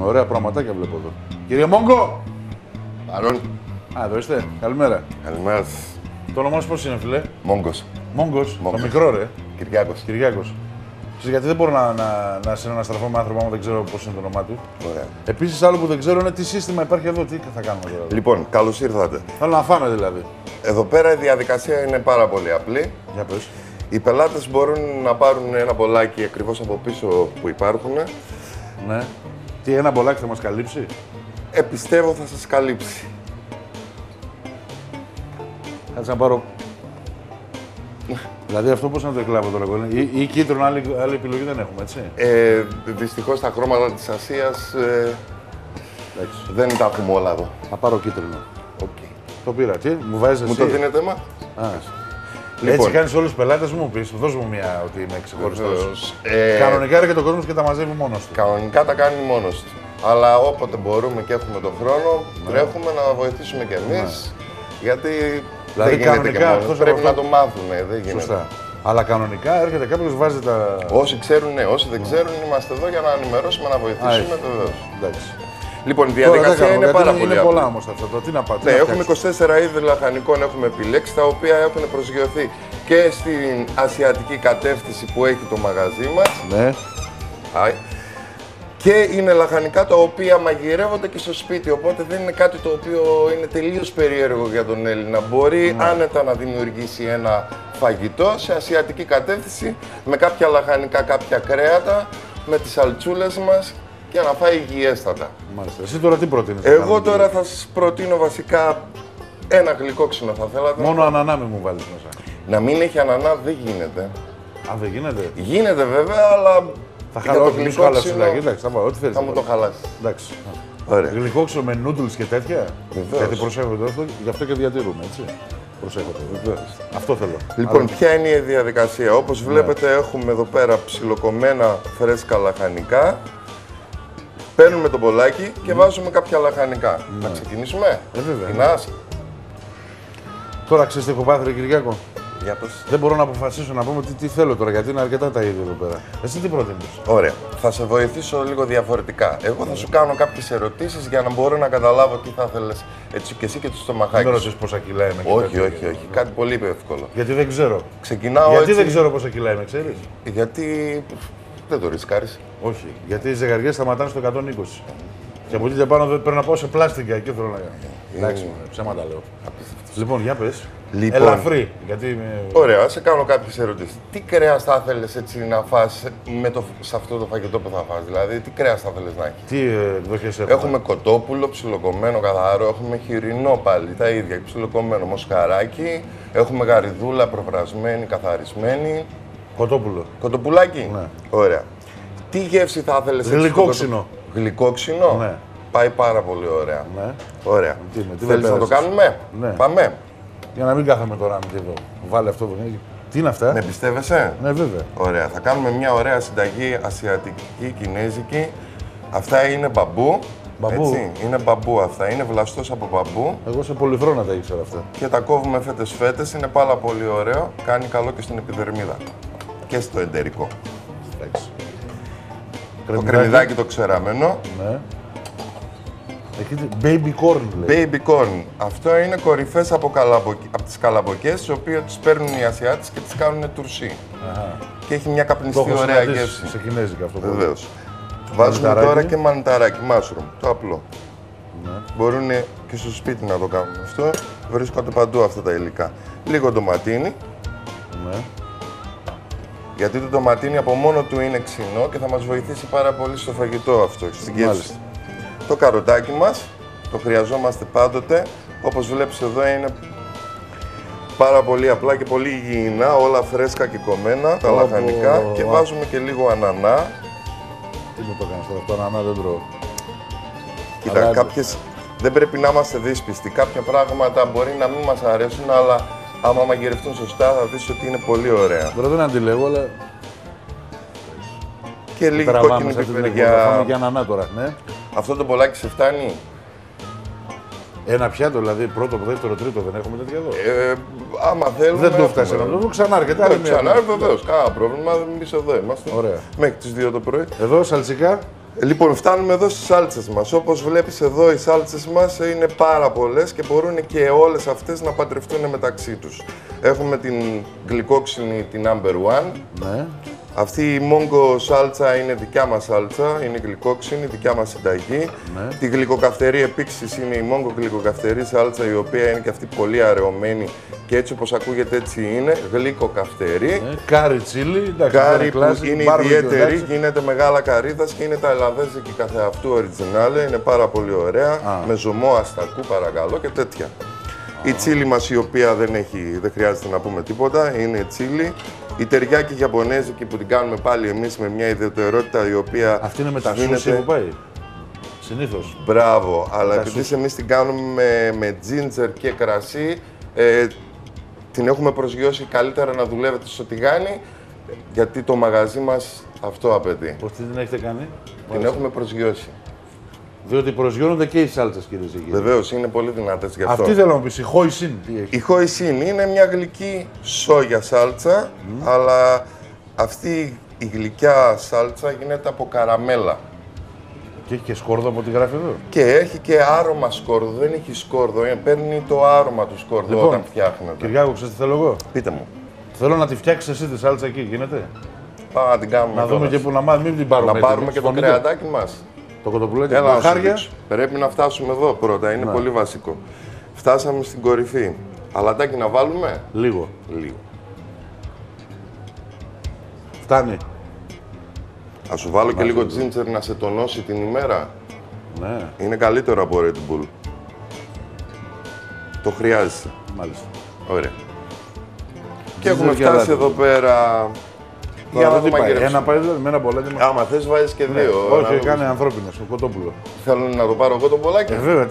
Ωραία πραγματάκια βλέπω εδώ. Κύριε Μόγκο! Παρόν. Α, εδώ είστε. Καλημέρα. Καλημέρα σας. Το όνομά σου πώς είναι, φίλε? Μόγκος. Μόγκος. Το μικρό, ρε. Κυριάκος. Κυριάκος. Γιατί δεν μπορώ να συναναστραφώ με άνθρωπο άμα δεν ξέρω πώς είναι το όνομά του. Ωραία. Επίσης, άλλο που δεν ξέρω είναι τι σύστημα υπάρχει εδώ, τι θα κάνουμε τώρα. Λοιπόν, καλώς ήρθατε. Θέλω να φάμε δηλαδή. Εδώ πέρα η διαδικασία είναι πάρα πολύ απλή. Για πες. Οι πελάτες μπορούν να πάρουν ένα μπολάκι ακριβώς από πίσω που υπάρχουν. Ναι. Τι, ένα μπολάκι θα μας καλύψει? Πιστεύω θα σας καλύψει. Κάτσε να πάρω. Δηλαδή αυτό πώς να το εκλάβω τώρα, ή κίτρινο, άλλη επιλογή δεν έχουμε, έτσι. Δυστυχώς τα χρώματα της Ασίας Εντάξει. δεν τα έχουμε όλα εδώ. Θα πάρω κίτρινο. Okay. Το πήρα. Τι, μου βάζεις εσύ? Μου το δίνετε μα? Λοιπόν. Έτσι κάνεις όλους τους πελάτες μου, πεις, δώσ' μου μια ότι είμαι ξεχωριστός. Βεβαίως. Κανονικά έρχεται ο κόσμος και τα μαζεύει μόνος του. Κανονικά τα κάνει μόνος του. Αλλά όποτε μπορούμε και έχουμε τον χρόνο, τρέχουμε να βοηθήσουμε κι εμείς. Γιατί Δηλαδή, δεν γίνεται και μόνος. αυτός Πρέπει αυτό... να το μάθουμε, δεν γίνεται. Σωστά. Αλλά κανονικά έρχεται κάποιος, βάζει τα. Όσοι ξέρουν, ναι. Όσοι δεν ξέρουν, είμαστε εδώ για να ενημερώσουμε, να βοηθήσουμε, βεβαίως. Εντάξει. Λοιπόν, η διαδικασία είναι πάρα πολύ απλή. Είναι πολλά όμως αυτά. Τι να πάτε. Ναι, έχουμε 24 είδη λαχανικών, έχουμε επιλέξει, τα οποία έχουν προσγειωθεί και στην ασιατική κατεύθυνση που έχει το μαγαζί μας. Ναι. Και είναι λαχανικά τα οποία μαγειρεύονται και στο σπίτι, οπότε δεν είναι κάτι το οποίο είναι τελείως περίεργο για τον Έλληνα. Μπορεί άνετα να δημιουργήσει ένα φαγητό σε ασιατική κατεύθυνση με κάποια λαχανικά, κάποια κρέατα, με τις σαλτσούλες μας και να φάει υγιέστατα. Μάλιστα. Εσύ τώρα τι προτείνεις? Εγώ τώρα θα σας προτείνω βασικά ένα γλυκόξινο θα θέλατε. Μόνο ανανά μην μου βάλεις μέσα. Να μην έχει ανανά δεν γίνεται. Α, δεν γίνεται. Γίνεται βέβαια, αλλά θα χαλάσει. Μη σου χαλάσει. Εντάξει, θα πάω. Ό,τι θέλεις. Θα μου το χαλάσει. Εντάξει. Ωραία. Γλυκόξινο με noodles και τέτοια. Βεβαίως. Γιατί προσέχονται αυτό, γι' αυτό και διατηρούμε, έτσι. Προσέχονται. Βεβαίως. Αυτό θέλω. Λοιπόν, ποια είναι η διαδικασία? Όπως βλέπετε, έχουμε εδώ πέρα ψιλοκομμένα φρέσκα λαχανικά. Παίρνουμε το μπολάκι και βάζουμε κάποια λαχανικά. Να ξεκινήσουμε. Βέβαια. Πεινάς? Τώρα ξέρεις τι έχω πάθει, ρε Κυριάκο. Για πες. Δεν μπορώ να αποφασίσω να πούμε τι θέλω τώρα, γιατί είναι αρκετά τα ίδια εδώ πέρα. Εσύ τι προτείνεις? Ωραία. Θα σε βοηθήσω λίγο διαφορετικά. Εγώ θα σου κάνω κάποιες ερωτήσεις για να μπορώ να καταλάβω τι θα ήθελες έτσι και εσύ και το στομαχάκι. Δεν ρωτήσεις πόσα κιλά είμαι. Όχι. Κάτι πολύ εύκολο. Γιατί δεν ξέρω. Ξεκινάω Γιατί έτσι. δεν ξέρω πόσα κιλά είμαι, ξέρεις? Γιατί δεν το ρισκάρεις. Όχι. Γιατί οι ζευγαριές σταματάνε στο 120. Και από εκεί και πάνω πρέπει να πάω σε πλάστικα, εκεί θέλω να κάνω. Εντάξει, ψέματα λέω. Λοιπόν, για πες. Λοιπόν. Ελαφρύ. Γιατί Ωραία, σε κάνω κάποιες ερωτήσεις. Τι κρέας θα ήθελες έτσι να φας σε αυτό το φαγητό που θα φας? Δηλαδή, τι κρέας θα ήθελες να έχει? Τι εκδοχές έχουμε? Έχουμε κοτόπουλο, ψιλοκομμένο καθαρό, έχουμε χοιρινό πάλι, τα ίδια, ψιλοκομμένο, μοσχαράκι, έχουμε γαριδούλα προβρασμένη, καθαρισμένη. Κοτόπουλο. Κοτοπουλάκι. Ναι. Ωραία. Τι γεύση θα ήθελες? Γλυκόξινο. Γλυκόξινο. Ναι. Πάει πάρα πολύ ωραία. Ναι. Ωραία. Τι Θέλεις να το κάνουμε? Ναι. Πάμε. Για να μην κάθομαι τώρα με εδώ. Βάλε αυτό το. Τι είναι αυτά? Με πιστεύεσαι? Ναι, βέβαια. Ωραία. Θα κάνουμε μια ωραία συνταγή ασιατική, κινέζικη. Αυτά είναι μπαμπού. Μπαμπού. Έτσι. Είναι μπαμπού αυτά. Είναι βλαστός από μπαμπού. Εγώ σε πολυθρόνα τα ήξερα αυτά. Και τα κόβουμε φέτες-φέτες. Είναι πάρα πολύ ωραίο. Κάνει καλό και στην επιδερμίδα. Και στο εντερικό. Εντάξει. Το κρεμμυδάκι το ξεραμένο. Ναι. Εκεί, baby corn λέει. Baby corn. Αυτό είναι κορυφές από τις καλαμποκές, τις οποίες τις παίρνουν οι Ασιάτες και τις κάνουν τουρσί. Αχα. Και έχει μια καπνιστή Το έχω ωραία συναντήσει γεύση. σε κινέζικα αυτό. Βεβαίως. Βάζουμε Μανιταράκι. τώρα και μανιταράκι, mushroom, το απλό. Ναι. Μπορούν και στο σπίτι να το κάνουν αυτό. Βρίσκονται παντού αυτά τα υλικά. Λίγο ντοματίνι, Ναι. γιατί το ντοματίνι από μόνο του είναι ξινό και θα μας βοηθήσει πάρα πολύ στο φαγητό αυτό, στην γεύση. Μάλιστα. Το καροτάκι μας, το χρειαζόμαστε πάντοτε. Όπως βλέπεις εδώ είναι πάρα πολύ απλά και πολύ υγιεινά, όλα φρέσκα και κομμένα, τα λαχανικά. Και βάζουμε και λίγο ανανά. Τι μου το κάνεις τώρα, αυτό ανανά δεν τρώω. Κοίτα, Αλλά- κάποιες δεν πρέπει να είμαστε δύσπιστοι. Κάποια πράγματα μπορεί να μην μας αρέσουν, αλλά άμα μαγειρευτούν σωστά θα δεις ότι είναι πολύ ωραία. Τώρα δεν αντιλέγω, αλλά Και λίγη τραβάμε κόκκινη σε αυτή την εκπομπή. Θα πιπεριά. φάμε και ανανά τώρα, ναι. Αυτό το μπολάκι σε φτάνει? Ένα πιάτο, δηλαδή πρώτο, δεύτερο, τρίτο δεν έχουμε τέτοια εδώ. Άμα θέλουμε. Δεν το φτάσει να το δω, ξανά αρκετά. Ξανά, βεβαίως, κανένα πρόβλημα. Εμείς εδώ είμαστε. Ωραία. Μέχρι τις 2 το πρωί. Εδώ σαλτσικά. Λοιπόν, φτάνουμε εδώ στις σάλτσες μας. Όπως βλέπεις εδώ, οι σάλτσες μας είναι πάρα πολλές και μπορούν και όλες αυτές να παντρευτούν μεταξύ τους. Έχουμε την γλυκόξινη, την number one. Ναι. Αυτή η μόγκο σάλτσα είναι δικιά μας σάλτσα, είναι γλυκόξινη, δικιά μας συνταγή. Ναι. Τη γλυκοκαυτερή επίσης είναι η μόγκο γλυκοκαυτερή σάλτσα, η οποία είναι και αυτή πολύ αραιωμένη και έτσι όπως ακούγεται έτσι είναι, γλυκοκαυτερή. Ναι. Κάρι τσίλι, Κάρι που είναι ιδιαίτερη, γίνεται μεγάλα καρύδας και είναι ταϊλανδέζικη καθεαυτού originale, είναι πάρα πολύ ωραία, με ζωμό αστακού παρακαλώ και τέτοια. Η τσίλι μας η οποία δεν χρειάζεται να πούμε τίποτα, είναι τσίλι. Η τεριάκη γιαπωνέζικη που την κάνουμε πάλι εμείς με μια ιδιαιτερότητα η οποία... Αυτή είναι με τα σούσι που πάει. Συνήθως. Μπράβο, αλλά επειδή εμείς την κάνουμε με ginger και κρασί, την έχουμε προσγειώσει καλύτερα να δουλεύετε στο τηγάνι, γιατί το μαγαζί μας αυτό απαιτεί. Πώς την έχετε κάνει? Την έχουμε προσγειώσει. Διότι προσγειώνονται και οι σάλτσες, κυρίες και κύριοι. Βεβαίως, είναι πολύ δυνατές γι' αυτό. Αυτή θέλω να μου πεις, η Hoisin τι έχει? Η Hoisin είναι μια γλυκή σόγια σάλτσα, αλλά αυτή η γλυκιά σάλτσα γίνεται από καραμέλα. Και έχει και σκόρδο από ό,τι γράφει εδώ. Και έχει και άρωμα σκόρδο, δεν έχει σκόρδο, παίρνει το άρωμα του σκόρδου Λοιπόν, όταν φτιάχνεται. Κυριάκο, ξέρεις τι θέλω εγώ? Πείτε μου. Θέλω να τη φτιάξεις εσύ τη σάλτσα εκεί, γίνεται? Πάμε να την κάνουμε. Να δούμε και που να μάθουμε, μην την πάρουμε. Να πάρουμε και το κρεατάκι μας. Το κοτοπουλάκι, Έλα, τα χάρια. Πρέπει να φτάσουμε εδώ πρώτα, είναι πολύ βασικό. Φτάσαμε στην κορυφή. Αλατάκι να βάλουμε. Λίγο. Λίγο. Φτάνει. Θα σου βάλω και λίγο ginger να σε τονώσει την ημέρα. Ναι. Είναι καλύτερο από Red Bull. Το χρειάζεσαι. Μάλιστα. Ωραία. Και έχουμε φτάσει εδώ πέρα. Για να το μαγειρέψουμε. Ένα πάει δηλαδή με ένα μπολάκι. Άμα θες βάζεις και δύο. Όχι, κάνει ανθρώπινο, στο κοτόπουλο. Θέλω να το πάρω εγώ το μπολάκι. Βέβαια.